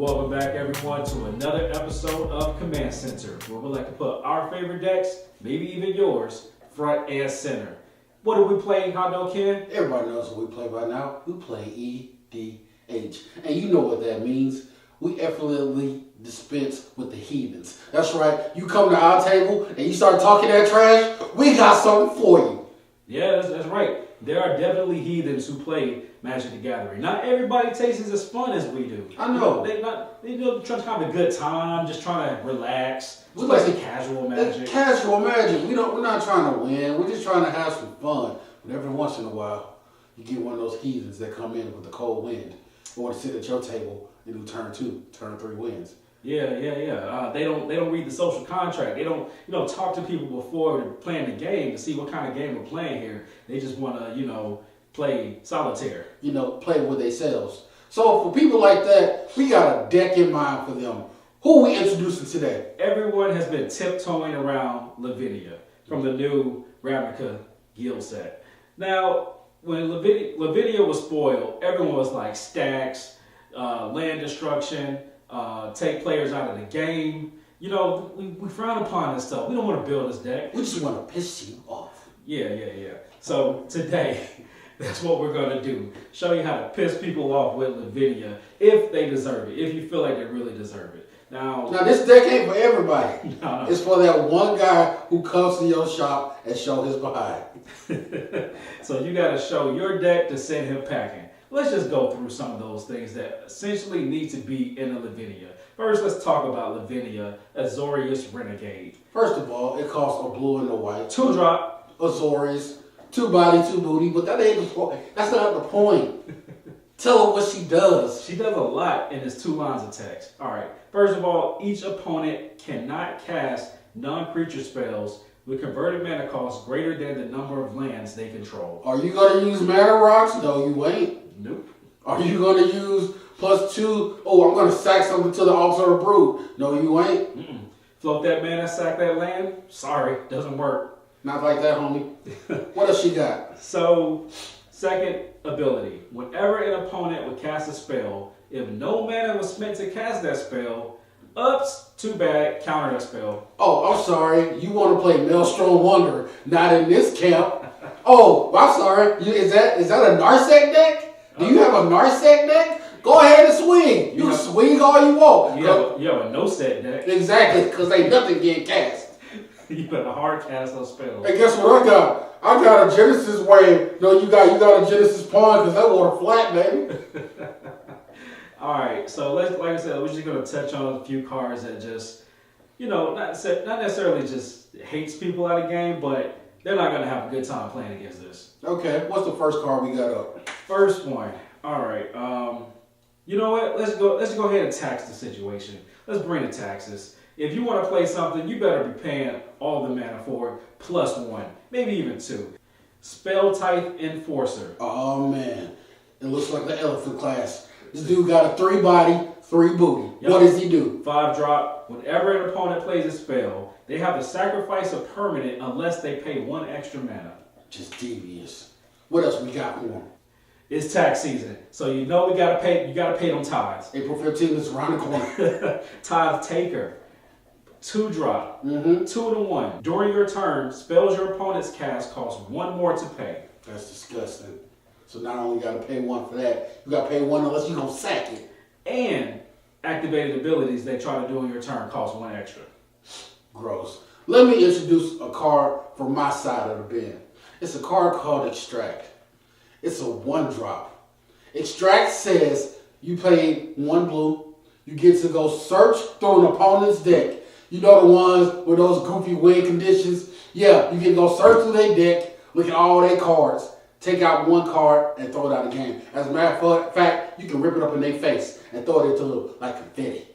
Welcome back, everyone, to another episode of Command Center, where we like to put our favorite decks, maybe even yours, front and center. What do we play, Hadou-Ken? Everybody knows what we play by now. We play EDH. And you know what that means. We effortlessly dispense with the heathens. That's right. You come to our table and you start talking that trash, we got something for you. Yeah, that's right. There are definitely heathens who play Magic the Gathering. Not everybody takes it as fun as we do. I know. They trying to have a good time, just trying to relax. We play some casual Magic. Casual Magic. We're not trying to win. We're just trying to have some fun. But every once in a while, you get one of those heathens that come in with the cold wind. They want to sit at your table and do turn 2, turn 3 wins. Yeah. They don't read the social contract. They don't talk to people before they're playing the game to see what kind of game we're playing here. They just want to play solitaire. Play with themselves. So for people like that, we got a deck in mind for them. Who are we introducing today? Everyone has been tiptoeing around Lavinia from the new Ravnica guild set. Now, when Lavinia was spoiled, everyone was like stacks, land destruction, take players out of the game. We frown upon this stuff. We don't want to build this deck. We just want to piss you off. Yeah. So today, that's what we're going to do. Show you how to piss people off with Lavinia if they deserve it, if you feel like they really deserve it. Now this deck ain't for everybody. No. It's for that one guy who comes to your shop and show his behind. So you got to show your deck to send him packing. Let's just go through some of those things that essentially need to be in a Lavinia. First, let's talk about Lavinia, Azorious Renegade. First of all, it costs a blue and a white. 2-drop. Azorious. 2 body, 2 booty, but that ain't the point. That's not the point. Tell her what she does. She does a lot in his 2 lines of text. All right. First of all, each opponent cannot cast non-creature spells with converted mana cost greater than the number of lands they control. Are you going to use mana rocks? No, you ain't. Nope. Are you going to use +2? Oh, I'm going to sack something to the altar of brood. No, you ain't. Mm-mm. Float that mana, sack that land? Sorry, doesn't work. Not like that, homie. What else she got? So, second ability. Whenever an opponent would cast a spell, if no mana was spent to cast that spell, ups, too bad, counter that spell. Oh, I'm sorry. You want to play Maelstrom Wanderer. Not in this camp. Oh, I'm sorry. Is that a Narset deck? Do you have a Narset deck? Go ahead and swing. You can swing all you want. You have a no-set deck. Exactly, because ain't nothing getting cast. You better hard cast those spells. Hey, guess what I got? I got a Genesis wave. No, you got a Genesis pawn because that water flat, baby. All right, so like I said, we're just gonna touch on a few cards that just, not necessarily just hates people out of the game, but they're not gonna have a good time playing against this. Okay, what's the first card we got up? First one. All right. You know what? Let's go ahead and tax the situation. Let's bring the taxes. If you want to play something, you better be paying all the mana for it, +1, maybe even 2. Spell type Enforcer. Oh man, it looks like the elephant class. This dude got a 3 body, 3 booty. Yep. What does he do? 5-drop. Whenever an opponent plays a spell, they have to sacrifice a permanent unless they pay 1 extra mana. Just devious. What else we got for him? It's tax season, so we gotta pay. You gotta pay them tithes. April 15th is around the corner. Tithe taker. 2-drop. Mm-hmm. 2-1. During your turn, spells your opponent's cast cost 1 more to pay. That's disgusting. So not only got to pay 1 for that, you got to pay 1 unless you're going to sack it. And activated abilities they try to do in your turn cost 1 extra. Gross. Let me introduce a card from my side of the bin. It's a card called Extract. It's a 1-drop. Extract says you pay 1 blue. You get to go search through an opponent's deck. You know the ones with those goofy win conditions? Yeah, you can go search through their deck, look at all their cards, take out 1 card, and throw it out of the game. As a matter of fact, you can rip it up in their face and throw it into look like confetti.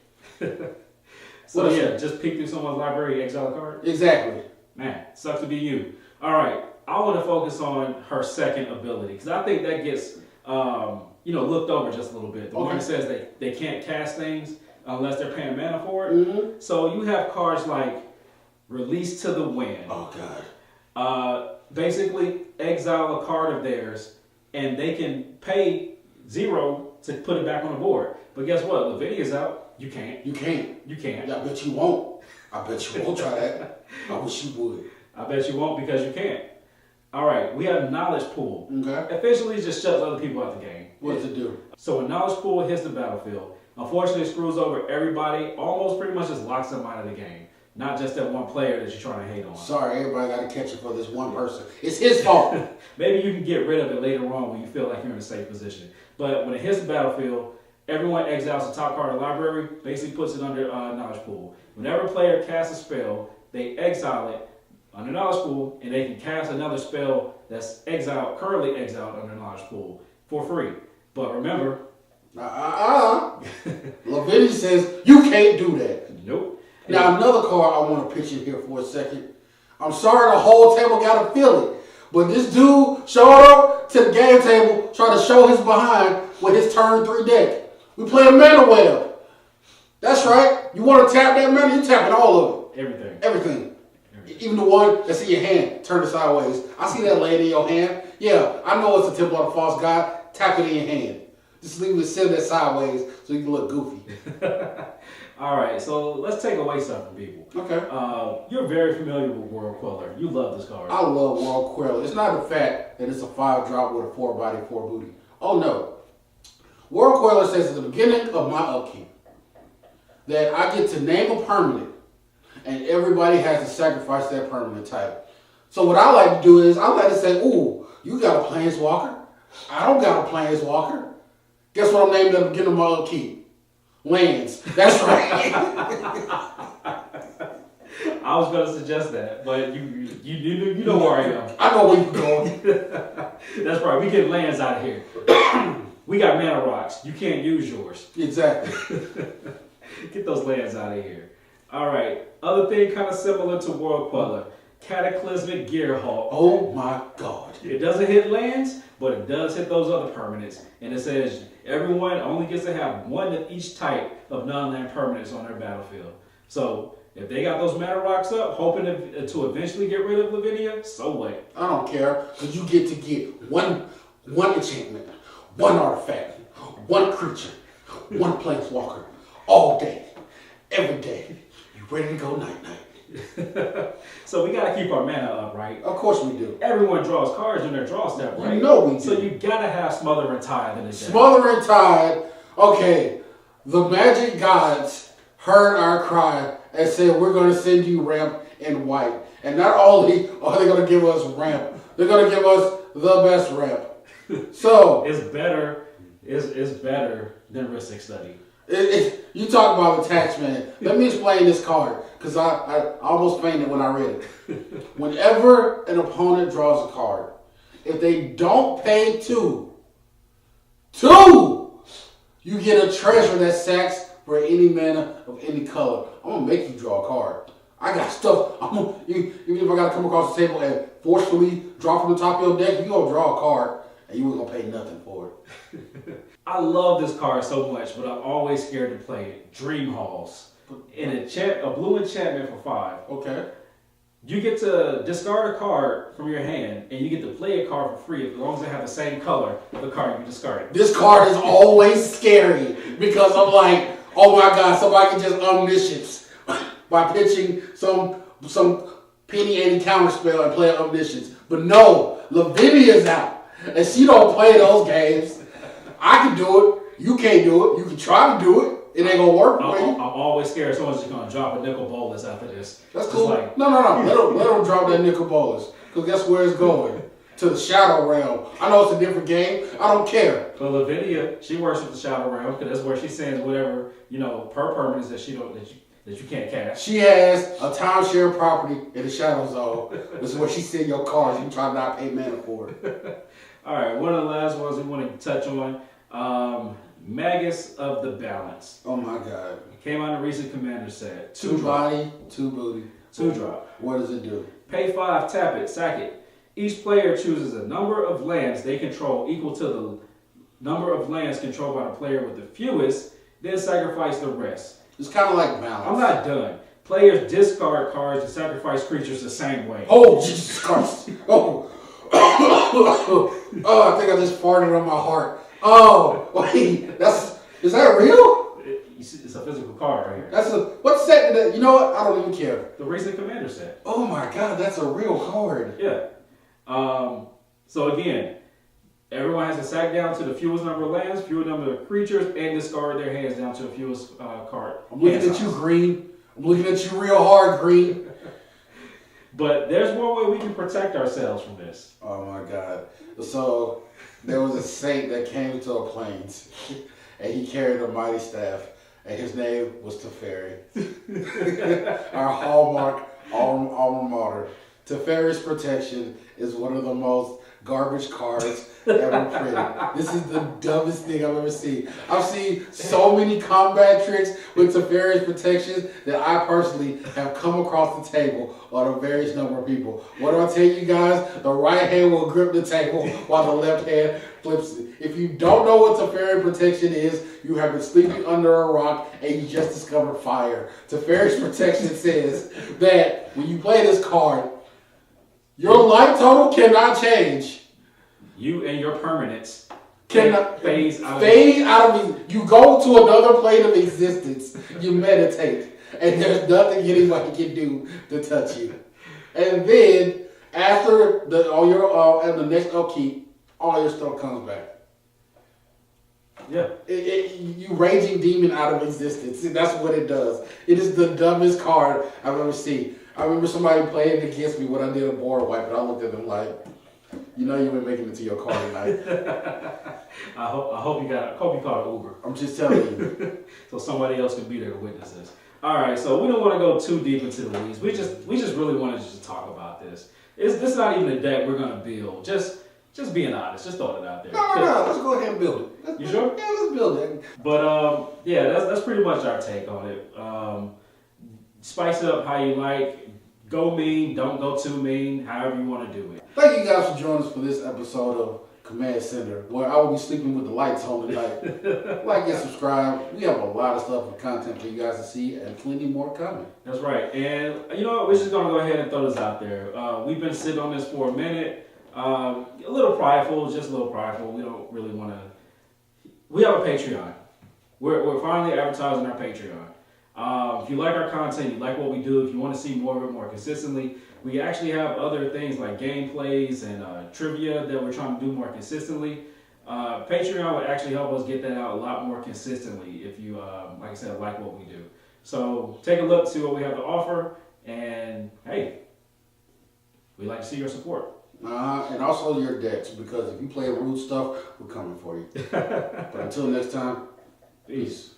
So just peek through someone's library, exile a card? Exactly. Man, sucks to be you. All right, I want to focus on her second ability, because I think that gets looked over just a little bit. The one that says they can't cast things unless they're paying mana for it. Mm-hmm. So you have cards like Release to the Wind. Oh, God. Basically, exile a card of theirs, and they can pay 0 to put it back on the board. But guess what? Lavinia's out. You can't. You can't. You can't. Yeah, I bet you won't. I bet you won't try that. I wish you would. I bet you won't because you can't. All right, we have knowledge pool. Okay. Essentially, it just shuts other people out the game. What does it do? So when knowledge pool hits the battlefield, unfortunately, it screws over everybody. Almost pretty much just locks them out of the game. Not just that one player that you're trying to hate on. Sorry, everybody got to catch it for this one person. It's his fault. Maybe you can get rid of it later on when you feel like you're in a safe position. But when it hits the battlefield, everyone exiles the top card of the library, basically puts it under knowledge pool. Whenever a player casts a spell, they exile it under knowledge pool, and they can cast another spell that's currently exiled under knowledge pool for free. But remember, Lavinia says you can't do that. Nope. Now another card I want to pitch in here for a second. I'm sorry the whole table got to feel it, but this dude showed up to the game table trying to show his behind with his turn 3 deck. We play a mana web. That's right. You want to tap that mana? You tapping all of it. Everything. Even the one that's in your hand, turn it sideways. I see that laying in your hand. Yeah, I know it's a Temple of the False God. Tap it in your hand. Just leave it sitting there sideways so you can look goofy. All right, so let's take away something from people. Okay. You're very familiar with World Queller. You love this card. I love World Queller. It's not the fact that it's a 5-drop with a 4-body, 4-booty. Oh no. World Queller says at the beginning of my upkeep that I get to name a permanent and everybody has to sacrifice that permanent type. So what I like to do is I like to say, ooh, you got a Planeswalker. I don't got a Planeswalker. Guess what I'm naming at the beginning of my upkeep? Lands. That's right. I was going to suggest that, but you know where I am. I know where you're going. That's right. We get lands out of here. We got mana rocks. You can't use yours. Exactly. Get those lands out of here. All right. Other thing kind of similar to World Queller. Cataclysmic Gearhawk. Oh my God. It doesn't hit lands, but it does hit those other permanents. And it says everyone only gets to have one of each type of non-land permanents on their battlefield. So if they got those mana rocks up, hoping to eventually get rid of Lavinia, so what? I don't care, because you get to get one enchantment, one artifact, one creature, one planeswalker, all day, every day. You ready to go night-night. So we gotta keep our mana up, right? Of course we do. Everyone draws cards in their draw step, right? You know we do. So you gotta have Smother and Tide in the deck. Smother and Tide. Okay, the magic gods heard our cry and said we're gonna send you ramp in white. And not only are they gonna give us ramp, they're gonna give us the best ramp. So it's better. It's better than Ristic Study. You talk about attachment. Let me explain this card, because I almost fainted when I read it. Whenever an opponent draws a card, if they don't pay two, you get a treasure that sacks for any mana of any color. I'm going to make you draw a card. I got stuff. Even if I got to come across the table and forcefully draw from the top of your deck, you're going to draw a card, and you ain't going to pay nothing for it. I love this card so much, but I'm always scared to play it. Dream Halls. In a blue enchantment for 5. Okay. You get to discard a card from your hand, and you get to play a card for free as long as they have the same color of the card you discarded. This card is always scary because I'm like, oh my God, somebody can just omniscience by pitching some penny 80 counter spell and play omniscience. But no, Lavinia's out, and she don't play those games. I can do it. You can't do it. You can try to do it. It ain't gonna work for you. I'm always scared someone's just gonna drop a nickel bolus after this. That's cool. Like, no. Let them drop that nickel bolus. Because guess where it's going? To the Shadow Realm. I know it's a different game. I don't care. But Lavinia, she works with the Shadow Realm because that's where she sends whatever, per permanence that you can't cast. She has a timeshare property in the Shadow Zone. This is where she sends your cards. You try to not pay mana for it. All right, one of the last ones we want to touch on. Magus of the Balance. Oh my God. Came out in a recent Commander set. 2 body, 2 booty. 2 drop. What does it do? Pay 5, tap it, sack it. Each player chooses a number of lands they control equal to the number of lands controlled by the player with the fewest, then sacrifice the rest. It's kind of like Balance. I'm not done. Players discard cards and sacrifice creatures the same way. Oh, Jesus Christ. Oh. Oh, I think I just farted on my heart. Oh, wait, is that real? It's a physical card right here. What set did that? You know what? I don't even care. The recent Commander set. Oh my God, that's a real card. Yeah. So again, everyone has to sack down to the fewest number of lands, fewest number of creatures, and discard their hands down to the fewest card. I'm looking at you, Green. I'm looking at you real hard, Green. But there's one way we can protect ourselves from this. Oh my God. So there was a saint that came to a plains, and he carried a mighty staff, and his name was Teferi. Our hallmark alma mater. Teferi's protection is one of the most garbage cards ever printed. This is the dumbest thing I've ever seen. I've seen so many combat tricks with Teferi's protections that I personally have come across the table on a various number of people. What do I tell you guys? The right hand will grip the table while the left hand flips it. If you don't know what Teferi protection is, you have been sleeping under a rock and you just discovered fire. Teferi's protection says that when you play this card, your life total cannot change. You and your permanents Cannot phase out of me. You go to another plane of existence. You meditate, and there's nothing anybody can do to touch you. And then after and the next upkeep, all your stuff comes back. Yeah. You raging demon out of existence. That's what it does. It is the dumbest card I've ever seen. I remember somebody playing against me when I did a board wipe, and I looked at them like, you know you ain't making it to your car tonight. I hope you caught an Uber. I'm just telling you. So somebody else can be there to witness this. All right, so we don't want to go too deep into the weeds. We just really wanted to just talk about this. This is not even a deck we're gonna build. Just being honest, just throwing it out there. No, let's go ahead and build it. You sure? Yeah, let's build it. But yeah, that's pretty much our take on it. Spice it up how you like. Go mean, don't go too mean, however you want to do it. Thank you guys for joining us for this episode of Command Center, where I will be sleeping with the lights on tonight. Like and subscribe. We have a lot of stuff and content for you guys to see, and plenty more coming. That's right. And you know what? We're just going to go ahead and throw this out there. We've been sitting on this for a minute. A little prideful, just a little prideful. We don't really want to... We have a Patreon. We're finally advertising our Patreon. If you like our content, you like what we do, if you want to see more of it more consistently, we actually have other things like gameplays and trivia that we're trying to do more consistently. Patreon would actually help us get that out a lot more consistently if you, like I said, like what we do. So take a look, see what we have to offer, and hey, we'd like to see your support. And also your decks, because if you play rude stuff, we're coming for you. But until next time, peace.